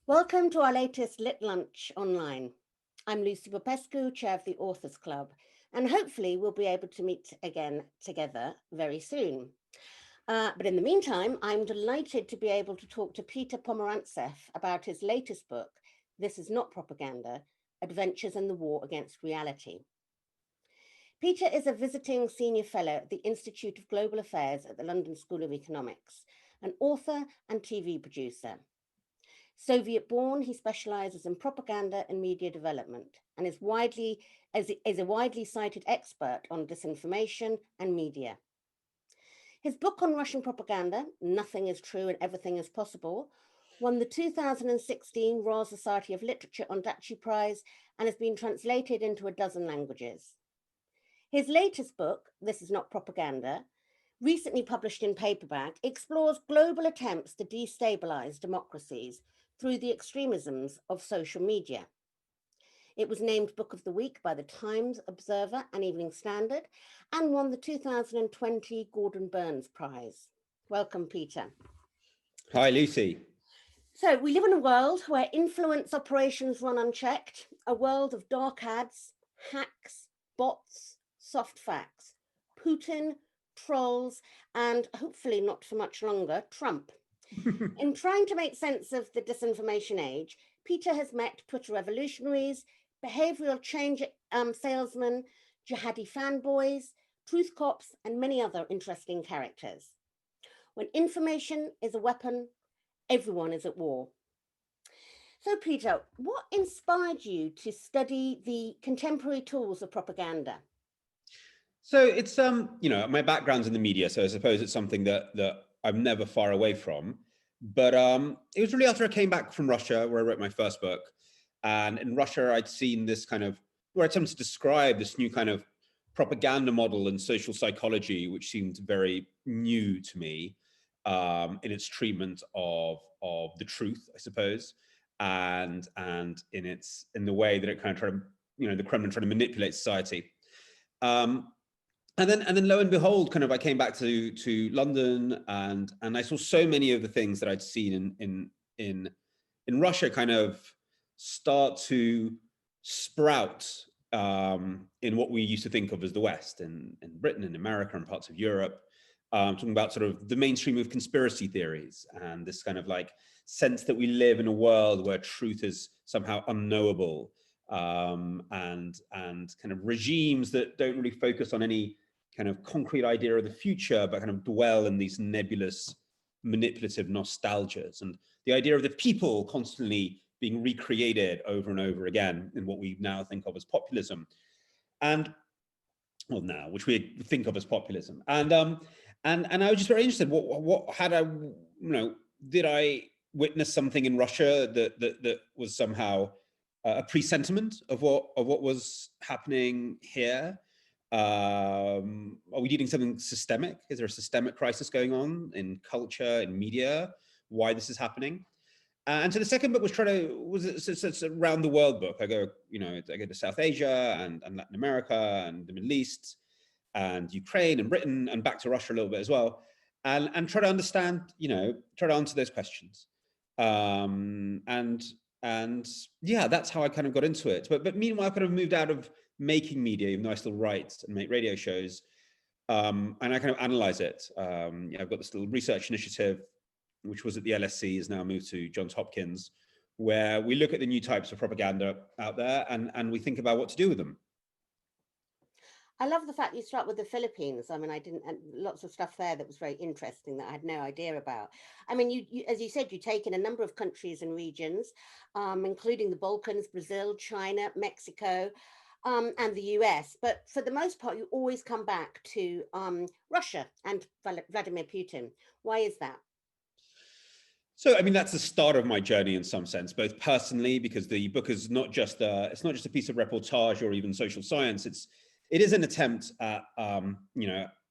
Welcome to our latest LitLunch online. I'm Lucy Popescu, Chair of the Authors Club, and hopefully we'll be able to meet again together very soon. But in the meantime, I'm delighted to be able to talk to Peter Pomerantsev about his latest book, This Is Not Propaganda, Adventures in the War Against Reality. Peter is a visiting senior fellow at the Institute of Global Affairs at the London School of Economics, an author and TV producer. Soviet-born, he specializes in propaganda and media development and is a widely cited expert on disinformation and media. His book on Russian propaganda, Nothing is True and Everything is Possible, won the 2016 Royal Society of Literature Ondaatje Prize and has been translated into a dozen languages. His latest book, This Is Not Propaganda, recently published in paperback, explores global attempts to destabilize democracies through the extremisms of social media. It was named Book of the Week by the Times, Observer and Evening Standard and won the 2020 Gordon Burns Prize. Welcome, Peter. Hi, Lucy. So we live in a world where influence operations run unchecked, a world of dark ads, hacks, bots, soft facts, Putin, trolls, and hopefully not for much longer, Trump. In trying to make sense of the disinformation age, Peter has met Twitter revolutionaries, behavioral change salesmen, jihadi fanboys, truth cops, and many other interesting characters. When information is a weapon, everyone is at war. So, Peter, what inspired you to study the contemporary tools of propaganda? So it's my background's in the media, so I suppose it's something that I'm never far away from. But it was really after I came back from Russia, where I wrote my first book, and in Russia I'd seen this kind of where I attempted to describe this new kind of propaganda model in social psychology, which seemed very new to me in its treatment of the truth, I suppose, and in the way that it kind of tried to, the Kremlin tried to manipulate society. Um, and then lo and behold, kind of I came back to London, and I saw so many of the things that I'd seen in Russia kind of start to sprout in what we used to think of as the West, in Britain and America and parts of Europe. Talking about sort of the mainstream of conspiracy theories and this kind of like sense that we live in a world where truth is somehow unknowable, and kind of regimes that don't really focus on any kind of concrete idea of the future, but kind of dwell in these nebulous, manipulative nostalgias. And the idea of the people constantly being recreated over and over again in what we now think of as populism. And well, now, which we think of as populism. And I was just very interested. What had I, did I witness something in Russia that was somehow a presentiment of what was happening here? Are we dealing something systemic? Is there a systemic crisis going on in culture, in media? Why this is happening? And so the second book it's around the world book. I go to South Asia and Latin America and the Middle East and Ukraine and Britain and back to Russia a little bit as well, and try to understand, try to answer those questions. And yeah, that's how I kind of got into it. But meanwhile, I kind of moved out of making media, even though I still write and make radio shows, and I kind of analyze it. I've got this little research initiative, which was at the LSE, is now moved to Johns Hopkins, where we look at the new types of propaganda out there and we think about what to do with them. I love the fact you start with the Philippines. I mean, lots of stuff there that was very interesting that I had no idea about. I mean, you as you said, you take in a number of countries and regions, including the Balkans, Brazil, China, Mexico, and the US. But for the most part, you always come back to Russia and Vladimir Putin. Why is that? So, I mean, that's the start of my journey in some sense, both personally, because the book is not just it's not just a piece of reportage or even social science. It is an attempt at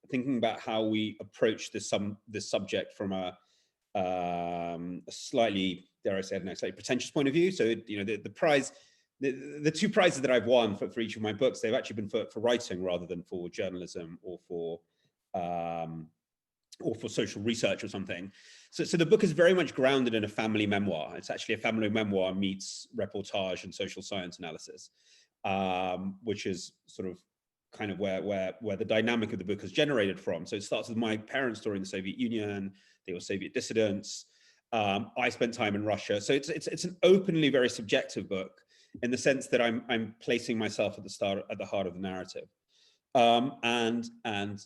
thinking about how we approach this subject from a slightly, dare I say, slightly pretentious point of view. So the prize, the two prizes that I've won for each of my books, they've actually been for writing rather than for journalism or for or for social research or something. So the book is very much grounded in a family memoir. It's actually a family memoir meets reportage and social science analysis, which is sort of kind of where the dynamic of the book is generated from. So it starts with my parents' story in the Soviet Union. They were Soviet dissidents. I spent time in Russia. So it's an openly very subjective book in the sense that I'm placing myself at the heart of the narrative. And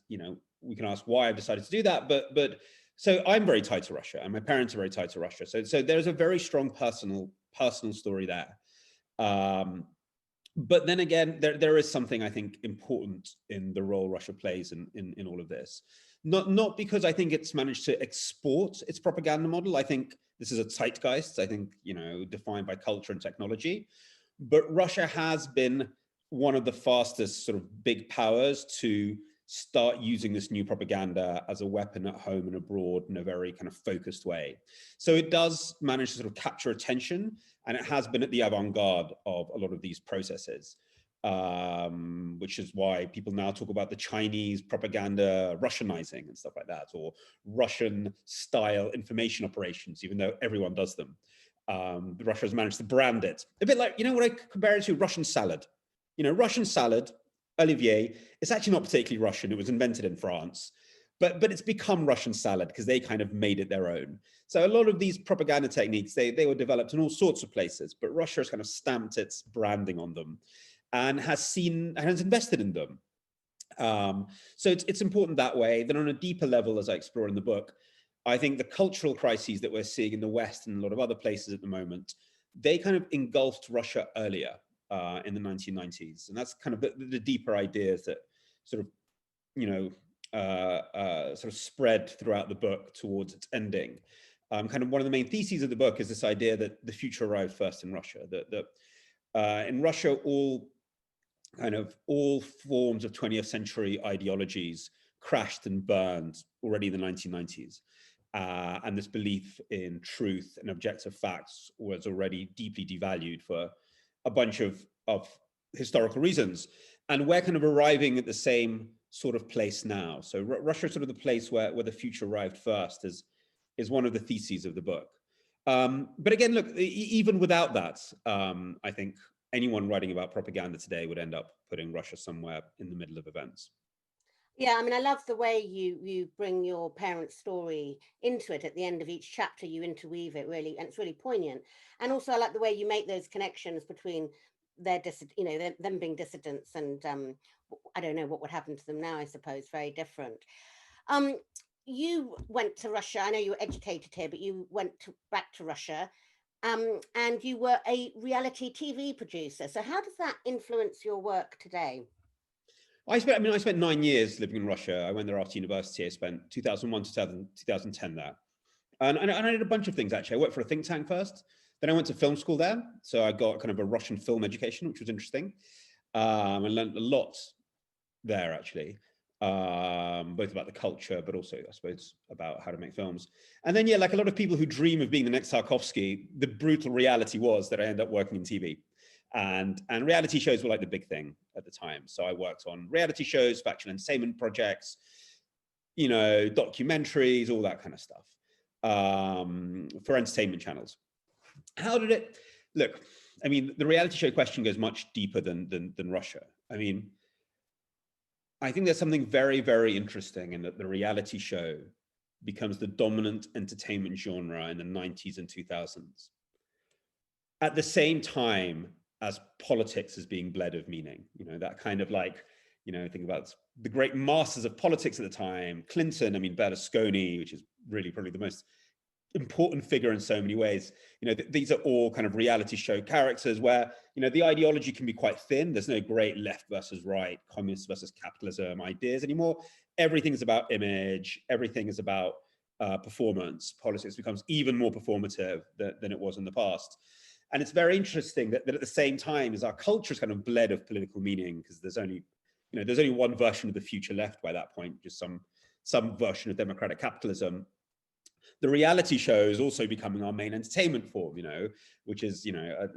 you know, we can ask why I've decided to do that, but so I'm very tied to Russia, and my parents are very tied to Russia. So there's a very strong personal story there. But then again, there is something I think important in the role Russia plays in all of this. Not because I think it's managed to export its propaganda model. I think this is a zeitgeist, I think, you know, defined by culture and technology. But Russia has been one of the fastest sort of big powers to start using this new propaganda as a weapon at home and abroad in a very kind of focused way. So it does manage to sort of capture attention, and it has been at the avant-garde of a lot of these processes, which is why people now talk about the Chinese propaganda Russianizing and stuff like that, or Russian style information operations, even though everyone does them. Russia has managed to brand it. A bit like, you know what I compare it to? Russian salad. You know, Russian salad, Olivier, it's actually not particularly Russian. It was invented in France, but it's become Russian salad because they kind of made it their own. So a lot of these propaganda techniques, they were developed in all sorts of places, but Russia has kind of stamped its branding on them and has invested in them. So it's important that way. Then on a deeper level, as I explore in the book, I think the cultural crises that we're seeing in the West and a lot of other places at the moment, they kind of engulfed Russia earlier in the 1990s. And that's kind of the deeper ideas that sort of, you know, sort of spread throughout the book towards its ending. Kind of one of the main theses of the book is this idea that the future arrived first in Russia, that in Russia, all forms of 20th century ideologies crashed and burned already in the 1990s. And this belief in truth and objective facts was already deeply devalued for a bunch of historical reasons. And we're kind of arriving at the same sort of place now. So Russia is sort of the place where the future arrived first is one of the theses of the book. But again, look, even without that, I think anyone writing about propaganda today would end up putting Russia somewhere in the middle of events. Yeah, I mean, I love the way you bring your parents' story into it. At the end of each chapter, you interweave it really, and it's really poignant. And also, I like the way you make those connections between their them being dissidents and I don't know what would happen to them now. I suppose very different. Um, you went to Russia. I know you were educated here, but you went back to Russia, and you were a reality TV producer. So how does that influence your work today? I spent 9 years living in Russia. I went there after university. I spent 2001 to 2010 there. And I did a bunch of things, actually. I worked for a think tank first. Then I went to film school there. So I got kind of a Russian film education, which was interesting. I learned a lot there, actually, both about the culture, but also, I suppose, about how to make films. And then, yeah, like a lot of people who dream of being the next Tarkovsky, the brutal reality was that I ended up working in TV. And reality shows were like the big thing at the time. So I worked on reality shows, factual entertainment projects, you know, documentaries, all that kind of stuff, for entertainment channels. How did it look? I mean, the reality show question goes much deeper than Russia. I mean, I think there's something very, very interesting in that the reality show becomes the dominant entertainment genre in the 90s and 2000s. At the same time as politics is being bled of meaning, you know, that kind of like, you know, think about the great masters of politics at the time, Clinton, I mean, Berlusconi, which is really probably the most important figure in so many ways. You know, these are all kind of reality show characters where, you know, the ideology can be quite thin. There's no great left versus right, communist versus capitalism ideas anymore. Everything is about image. Everything is about performance. Politics becomes even more performative than it was in the past. And it's very interesting that at the same time as our culture is kind of bled of political meaning, because there's only one version of the future left by that point, just some version of democratic capitalism. The reality show is also becoming our main entertainment form, you know, which is, you know,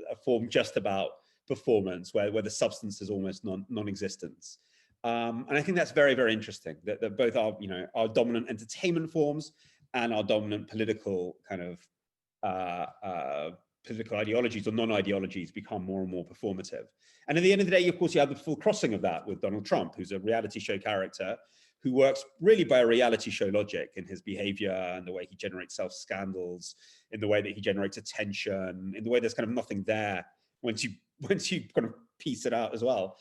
a form just about performance where the substance is almost non-existent. And I think that's very, very interesting that both our, our dominant entertainment forms and our dominant political kind of political ideologies or non-ideologies become more and more performative. And at the end of the day, of course, you have the full crossing of that with Donald Trump, who's a reality show character who works really by a reality show logic in his behavior and the way he generates self-scandals, in the way that he generates attention, in the way there's kind of nothing there once you kind of piece it out as well.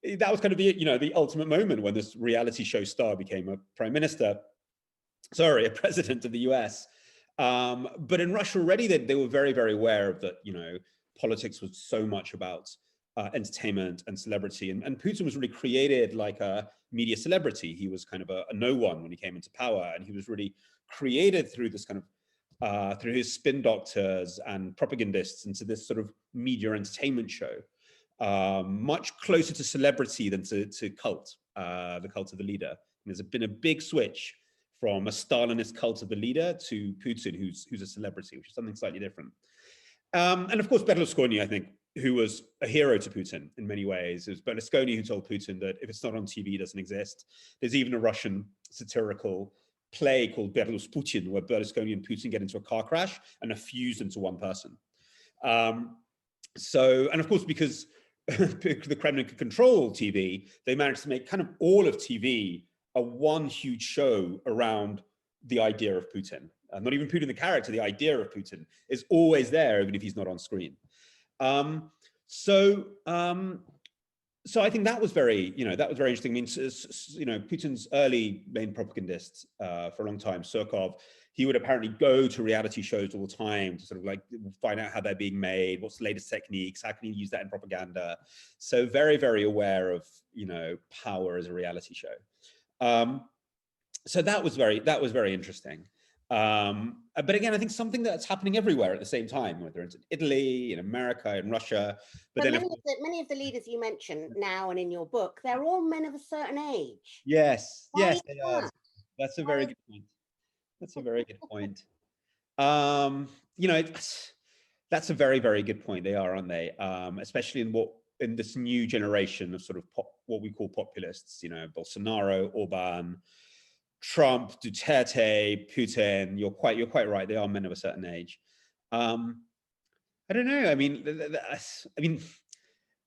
That was kind of the ultimate moment when this reality show star became a a president of the US. But in Russia already, they were very, very aware of that, politics was so much about entertainment and celebrity. And Putin was really created like a media celebrity. He was kind of a no one when he came into power. And he was really created through this kind of, through his spin doctors and propagandists into this sort of media entertainment show. Much closer to celebrity than to cult, the cult of the leader. And there's been a big switch from a Stalinist cult of the leader to Putin, who's a celebrity, which is something slightly different. And of course, Berlusconi, I think, who was a hero to Putin in many ways. It was Berlusconi who told Putin that if it's not on TV, it doesn't exist. There's even a Russian satirical play called Berlusputin, where Berlusconi and Putin get into a car crash and are fused into one person. And of course, because the Kremlin could control TV, they managed to make kind of all of TV a one huge show around the idea of Putin. Not even Putin the character, the idea of Putin is always there, even if he's not on screen. So I think that was very, that was very interesting. I mean, Putin's early main propagandist for a long time, Surkov, he would apparently go to reality shows all the time to sort of like find out how they're being made, what's the latest techniques, how can you use that in propaganda. So very, very aware of, power as a reality show. So that was very interesting. But again, I think something that's happening everywhere at the same time, whether it's in Italy, in America, in Russia. But then many of the leaders you mentioned now and in your book, they're all men of a certain age. Yes, Why yes, they are. That's a very good point. That's a very good point. That's a very, very good point. They are, aren't they? Especially in this new generation of sort of what we call populists. Bolsonaro, Orban, Trump, Duterte, Putin. You're quite right. They are men of a certain age. I don't know. I mean,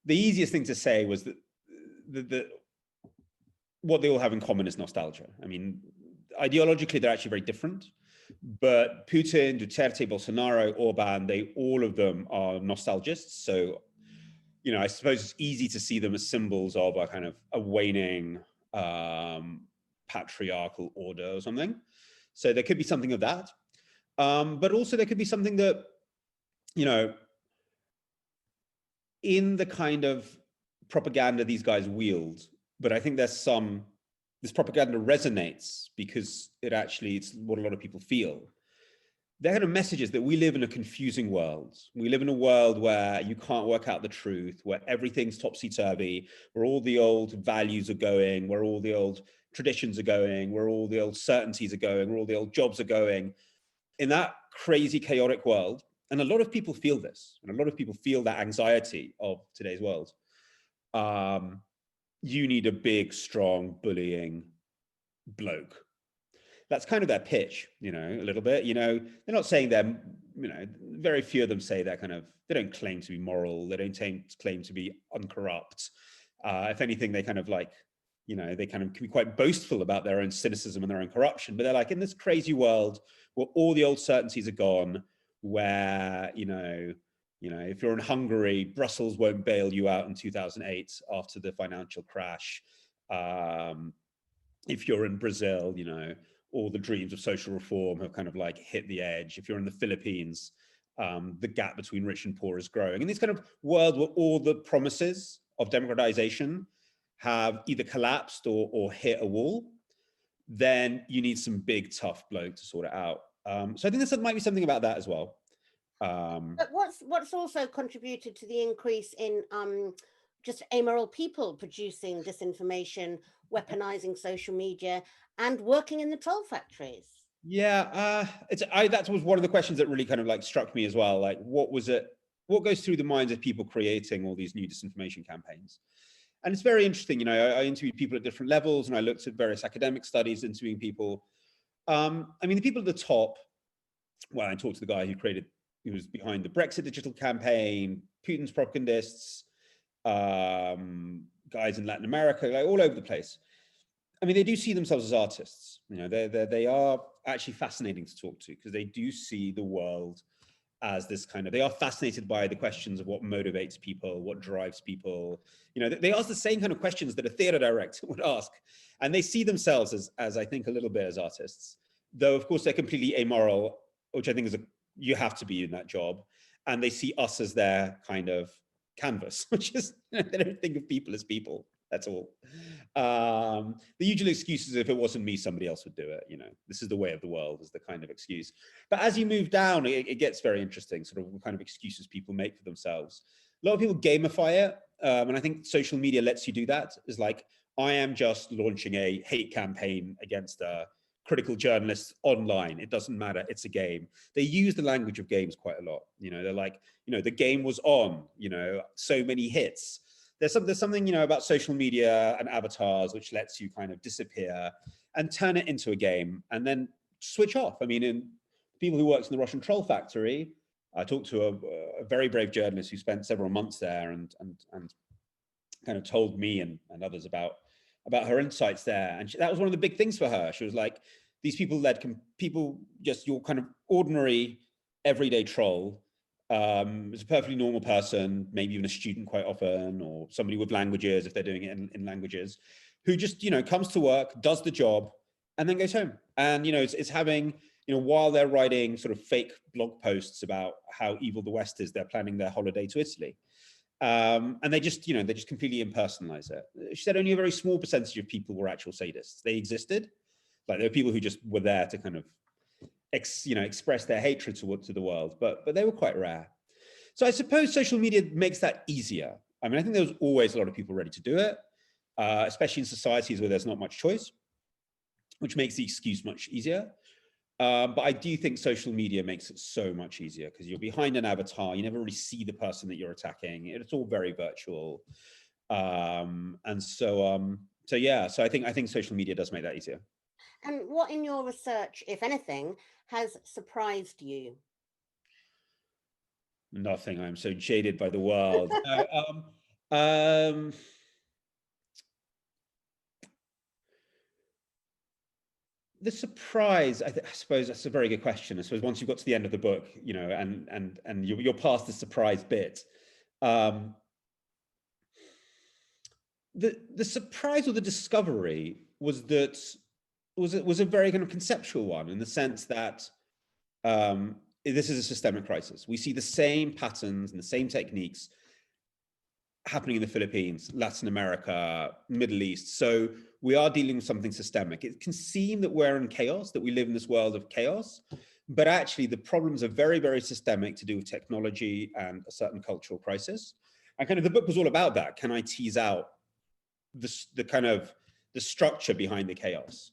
the easiest thing to say was that what they all have in common is nostalgia. I mean, ideologically, they're actually very different. But Putin, Duterte, Bolsonaro, Orban, all of them are nostalgists. So, I suppose it's easy to see them as symbols of a kind of a waning patriarchal order or something. So there could be something of that. But also there could be something that, in the kind of propaganda these guys wield, but I think this propaganda resonates because it's what a lot of people feel. They're kind of messages that we live in a confusing world. We live in a world where you can't work out the truth, where everything's topsy-turvy, where all the old values are going, where all the old traditions are going, where all the old certainties are going, where all the old jobs are going. In that crazy, chaotic world, and a lot of people feel this, and a lot of people feel that anxiety of today's world. You need a big, strong, bullying bloke. That's kind of their pitch, a little bit. They're not saying they're, very few of them say they're they don't claim to be moral. They don't claim to be uncorrupt. If anything, they kind of like, they kind of can be quite boastful about their own cynicism and their own corruption. But they're like, in this crazy world where all the old certainties are gone, where, if you're in Hungary, Brussels won't bail you out in 2008 after the financial crash. If you're in Brazil, all the dreams of social reform have kind of like hit the edge. If you're in the Philippines, the gap between rich and poor is growing. In this kind of world where all the promises of democratization have either collapsed or hit a wall, then you need some big, tough bloke to sort it out. So I think there might be something about that as well. But what's also contributed to the increase in just amoral people producing disinformation, weaponizing social media, and working in the troll factories? Yeah, that was one of the questions that really kind of like struck me as well. Like, what goes through the minds of people creating all these new disinformation campaigns? And it's very interesting, you know, I interviewed people at different levels, and I looked at various academic studies interviewing people. I mean, the people at the top, well, I talked to the guy who was behind the Brexit digital campaign, Putin's propagandists, guys in Latin America, like all over the place. I mean, they do see themselves as artists. You know, they are actually fascinating to talk to, because they do see the world as this kind of, they are fascinated by the questions of what motivates people, what drives people. You know, they ask the same kind of questions that a theater director would ask. And they see themselves as I think, a little bit as artists, though of course they're completely amoral, which I think is you have to be in that job. And they see us as their kind of canvas, which is, they don't think of people as people. That's all. The usual excuse is, if it wasn't me, somebody else would do it. You know, this is the way of the world, is the kind of excuse. But as you move down, it gets very interesting, sort of what kind of excuses people make for themselves. A lot of people gamify it. And I think social media lets you do that. Is like, I am just launching a hate campaign against a critical journalists online. It doesn't matter. It's a game. They use the language of games quite a lot. You know, they're like, you know, the game was on, you know, so many hits. There's something, you know, about social media and avatars, which lets you kind of disappear and turn it into a game and then switch off. I mean, in people who worked in the Russian troll factory, I talked to a very brave journalist who spent several months there and kind of told me and others about her insights there. And that was one of the big things for her. She was like, these people just your kind of ordinary everyday troll, is a perfectly normal person, maybe even a student quite often, or somebody with languages, if they're doing it in languages, who just, you know, comes to work, does the job, and then goes home. And, you know, it's having, you know, while they're writing sort of fake blog posts about how evil the West is, they're planning their holiday to Italy. And they just, you know, they just completely impersonalize it. She said only a very small percentage of people were actual sadists. They existed. Like, there were people who just were there to kind of express their hatred to the world, but they were quite rare. So I suppose social media makes that easier. I mean, I think there was always a lot of people ready to do it, especially in societies where there's not much choice, which makes the excuse much easier. But I do think social media makes it so much easier, because you're behind an avatar. You never really see the person that you're attacking. It's all very virtual. And so yeah, so I think social media does make that easier. And what in your research, if anything, has surprised you? Nothing. I'm so jaded by the world. The surprise, I suppose that's a very good question. I suppose once you've got to the end of the book, you know, and you're past the surprise bit, the surprise or the discovery was a very kind of conceptual one, in the sense that this is a systemic crisis. We see the same patterns and the same techniques happening in the Philippines, Latin America, Middle East. So we are dealing with something systemic. It can seem that we're in chaos, that we live in this world of chaos, but actually the problems are very, very systemic, to do with technology and a certain cultural crisis. And kind of the book was all about that. Can I tease out the kind of the structure behind the chaos?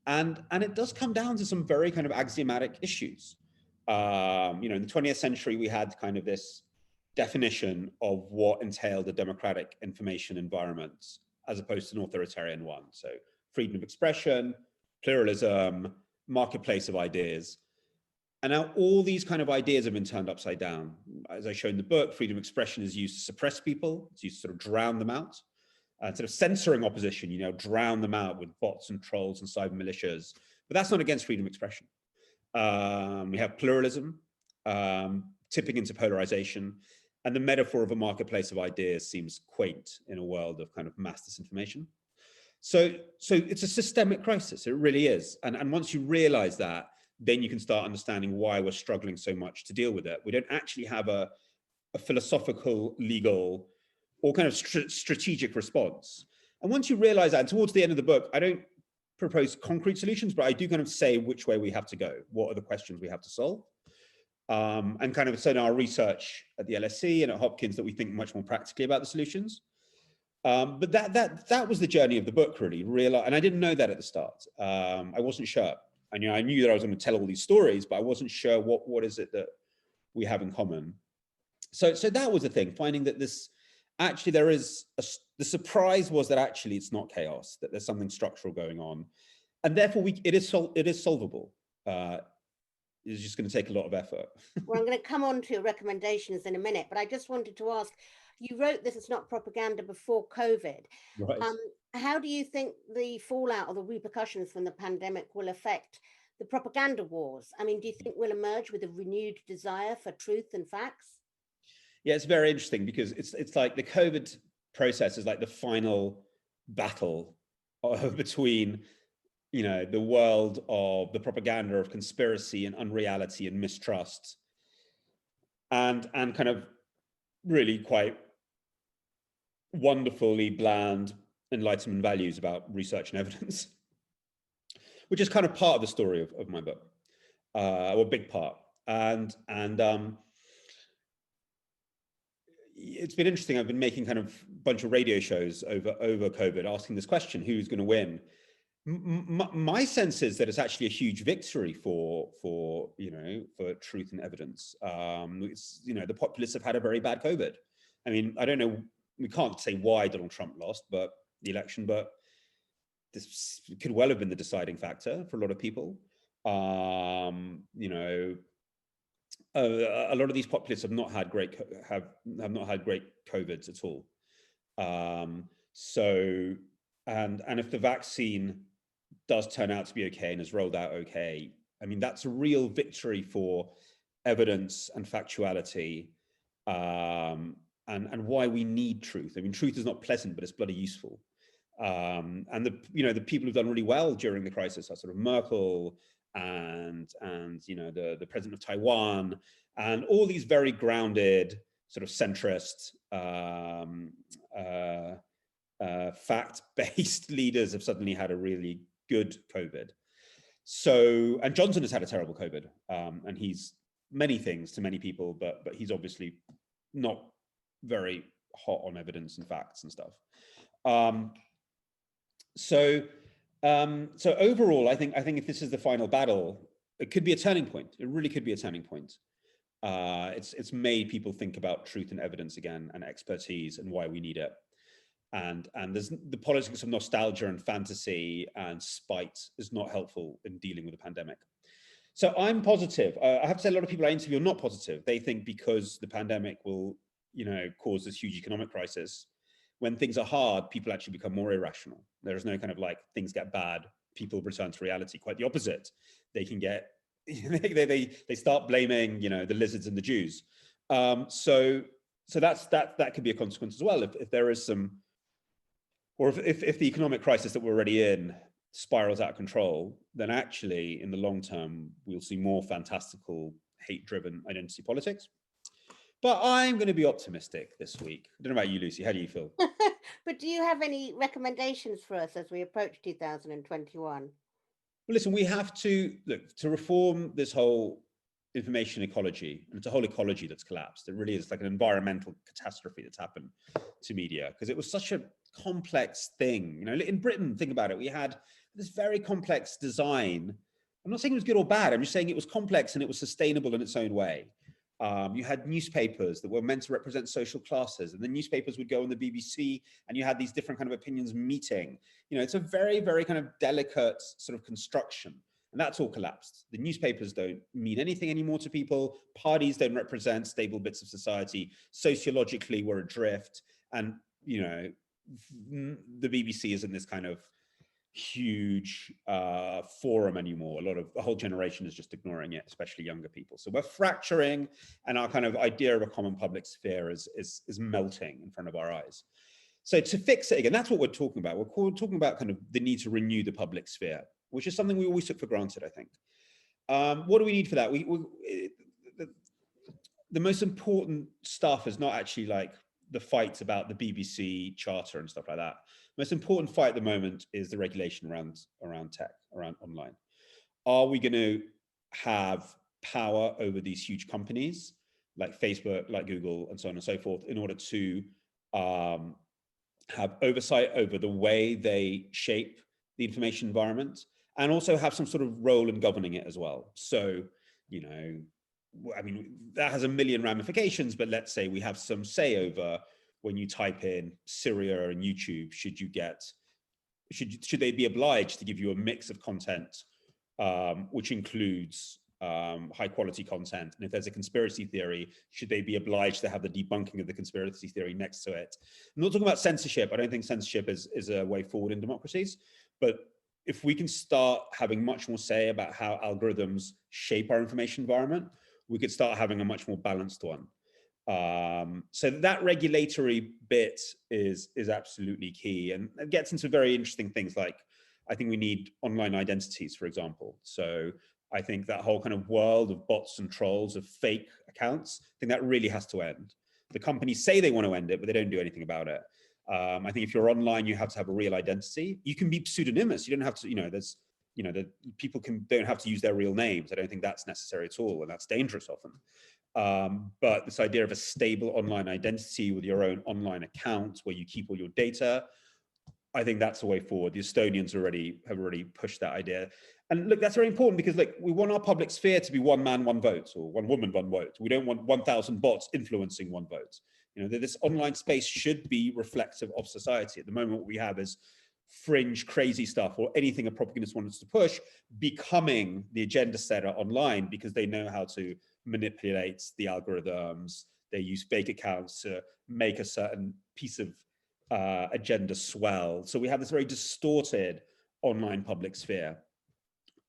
And it does come down to some very kind of axiomatic issues. You know, in the 20th century, we had kind of this definition of what entailed a democratic information environment, as opposed to an authoritarian one. So freedom of expression, pluralism, marketplace of ideas. And now all these kind of ideas have been turned upside down. As I show in the book, freedom of expression is used to suppress people. It's used to sort of drown them out. Sort of censoring opposition, you know, drown them out with bots and trolls and cyber militias. But that's not against freedom of expression. We have pluralism, tipping into polarization. And the metaphor of a marketplace of ideas seems quaint in a world of kind of mass disinformation. So it's a systemic crisis. It really is. And once you realize that, then you can start understanding why we're struggling so much to deal with it. We don't actually have a philosophical, legal, or kind of strategic response. And once you realize that, and towards the end of the book, I don't propose concrete solutions, but I do kind of say which way we have to go. What are the questions we have to solve? And kind of so in our research at the LSE and at Hopkins, that we think much more practically about the solutions. But that was the journey of the book, really. And I didn't know that at the start. I wasn't sure. I knew that I was going to tell all these stories, but I wasn't sure what is it that we have in common. So that was the thing, finding that there is The surprise was that actually it's not chaos, that there's something structural going on, and therefore it is solvable. It's just going to take a lot of effort. Well, I'm going to come on to your recommendations in a minute, but I just wanted to ask, you wrote This Is Not Propaganda before COVID. Right. How do you think the fallout or the repercussions from the pandemic will affect the propaganda wars? I mean, do you think we'll emerge with a renewed desire for truth and facts? Yeah, it's very interesting because it's like the COVID process is like the final battle between, you know, the world of the propaganda of conspiracy and unreality and mistrust, and kind of really quite wonderfully bland Enlightenment values about research and evidence, which is kind of part of the story of my book, or a big part. And it's been interesting. I've been making kind of a bunch of radio shows over COVID, asking this question: who's going to win? My sense is that it's actually a huge victory for truth and evidence. It's, you know, the populists have had a very bad COVID. I mean, I don't know. We can't say why Donald Trump lost, but the election, but this could well have been the deciding factor for a lot of people. You know, a lot of these populists have not had great COVIDs at all. So, and if the vaccine does turn out to be okay and is rolled out okay, I mean, that's a real victory for evidence and factuality, and why we need truth. I mean, truth is not pleasant, but it's bloody useful. And the people who've done really well during the crisis are sort of Merkel and the president of Taiwan, and all these very grounded sort of centrist fact-based leaders have suddenly had a really good COVID. So, and Johnson has had a terrible COVID, and he's many things to many people, but he's obviously not very hot on evidence and facts and stuff. So overall, I think if this is the final battle, it could be a turning point. It really could be a turning point. It's made people think about truth and evidence again, and expertise, and why we need it. And there's the politics of nostalgia and fantasy and spite is not helpful in dealing with a pandemic. So I'm positive. I have to say, a lot of people I interview are not positive. They think because the pandemic will, cause this huge economic crisis, when things are hard, people actually become more irrational. There is no kind of like things get bad, people return to reality. Quite the opposite. They can get, they start blaming, the lizards and the Jews. So that could be a consequence as well. If there is some, or if the economic crisis that we're already in spirals out of control, then actually in the long term, we'll see more fantastical, hate-driven identity politics. But I'm going to be optimistic this week. I don't know about you, Lucy. How do you feel? But do you have any recommendations for us as we approach 2021? Well, listen, we have to look to reform this whole information ecology, and it's a whole ecology that's collapsed. It really is like an environmental catastrophe that's happened to media, because it was such a complex thing. In Britain, think about it. We had this very complex design. I'm not saying it was good or bad. I'm just saying it was complex and it was sustainable in its own way. You had newspapers that were meant to represent social classes, and the newspapers would go on the BBC, and you had these different kind of opinions meeting. It's a very, very kind of delicate sort of construction, and that's all collapsed. The newspapers don't mean anything anymore to people. Parties don't represent stable bits of society. Sociologically, we're adrift, and the BBC isn't this kind of huge forum anymore. A whole generation is just ignoring it, especially younger people. So we're fracturing, and our kind of idea of a common public sphere is melting in front of our eyes. So to fix it again, that's what we're talking about. We're talking about kind of the need to renew the public sphere, which is something we always took for granted, I think. What do we need for that? The most important stuff is not actually like the fights about the BBC charter and stuff like that. Most important fight at the moment is the regulation around tech, around online. Are we going to have power over these huge companies like Facebook, like Google, and so on and so forth, in order to have oversight over the way they shape the information environment, and also have some sort of role in governing it as well? So, I mean, that has a million ramifications, but let's say we have some say over when you type in Syria and YouTube, should they be obliged to give you a mix of content, which includes high quality content? And if there's a conspiracy theory, should they be obliged to have the debunking of the conspiracy theory next to it? I'm not talking about censorship. I don't think censorship is a way forward in democracies, but if we can start having much more say about how algorithms shape our information environment, we could start having a much more balanced one. So that regulatory bit is absolutely key, and it gets into very interesting things like, I think we need online identities, for example. So I think that whole kind of world of bots and trolls, of fake accounts, I think that really has to end. The companies say they want to end it, but they don't do anything about it. I think if you're online, you have to have a real identity. You can be pseudonymous. You don't have to, there's, that people don't have to use their real names. I don't think that's necessary at all, and that's dangerous often. But this idea of a stable online identity with your own online account where you keep all your data, I think that's the way forward. The Estonians have already pushed that idea. And look, that's very important because we want our public sphere to be one man, one vote, or one woman, one vote. We don't want 1,000 bots influencing one vote. This online space should be reflective of society. At the moment, what we have is fringe, crazy stuff, or anything a propagandist wants to push, becoming the agenda setter online because they know how to manipulate the algorithms. They use fake accounts to make a certain piece of agenda swell. So we have this very distorted online public sphere.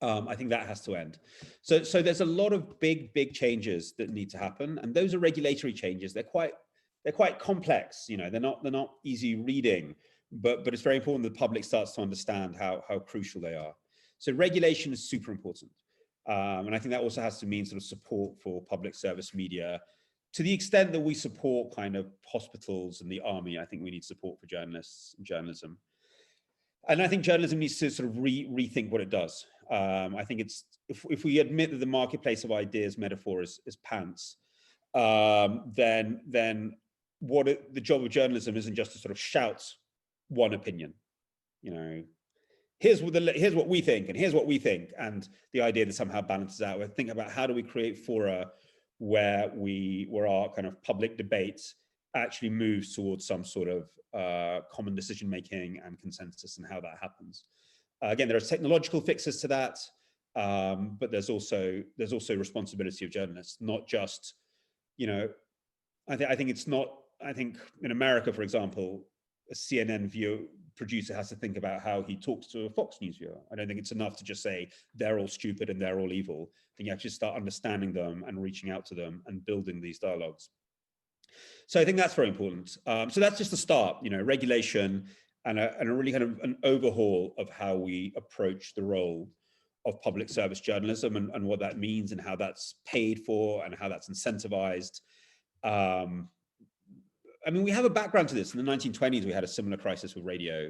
I think that has to end. So there's a lot of big changes that need to happen, and those are regulatory changes. They're quite complex. They're not easy reading, but it's very important that the public starts to understand how crucial they are. So regulation is super important, and I think that also has to mean sort of support for public service media. To the extent that we support kind of hospitals and the army, I think we need support for journalists and journalism. And I think journalism needs to sort of rethink what it does. I think it's, if we admit that the marketplace of ideas metaphor is pants, then the job of journalism isn't just to sort of shout one opinion. Here's what we think, and here's what we think, and the idea that somehow balances out. We think about how do we create fora where our kind of public debates actually moves towards some sort of common decision making and consensus, and how that happens. Again, there are technological fixes to that, but there's also responsibility of journalists, not just, I think in America, for example, a CNN producer has to think about how he talks to a Fox News viewer. I don't think it's enough to just say they're all stupid and they're all evil. I think you have to start understanding them and reaching out to them and building these dialogues. So I think that's very important. So that's just the start, regulation and a really kind of an overhaul of how we approach the role of public service journalism, and what that means, and how that's paid for, and how that's incentivized. I mean, we have a background to this. In the 1920s, we had a similar crisis with radio.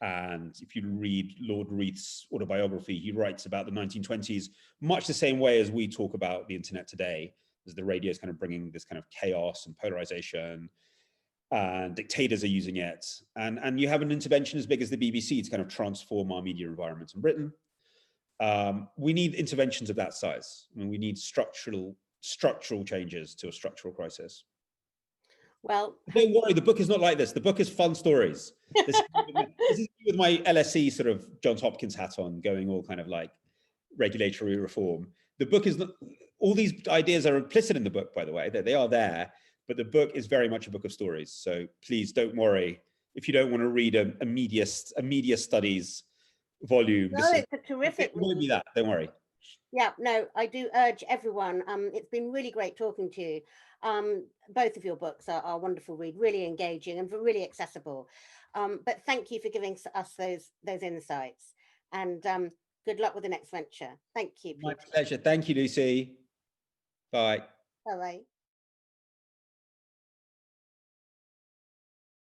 And if you read Lord Reith's autobiography, he writes about the 1920s much the same way as we talk about the internet today, as the radio is kind of bringing this kind of chaos and polarization, and dictators are using it. And you have an intervention as big as the BBC to kind of transform our media environment in Britain. We need interventions of that size. I mean, we need structural changes to a structural crisis. Well, don't worry, the book is not like this. The book is fun stories. This is with my LSE sort of Johns Hopkins hat on, going all kind of like regulatory reform. The book is not, all these ideas are implicit in the book, by the way. They are there, but the book is very much a book of stories. So please don't worry if you don't want to read a media studies volume. No, it's a terrific. It won't be that. Don't worry. Yeah, no, I do urge everyone. It's been really great talking to you. Both of your books are a wonderful read, really engaging and really accessible. But thank you for giving us those insights, and good luck with the next venture. Thank you, Peter. My pleasure. Thank you, Lucy. Bye. Bye-bye.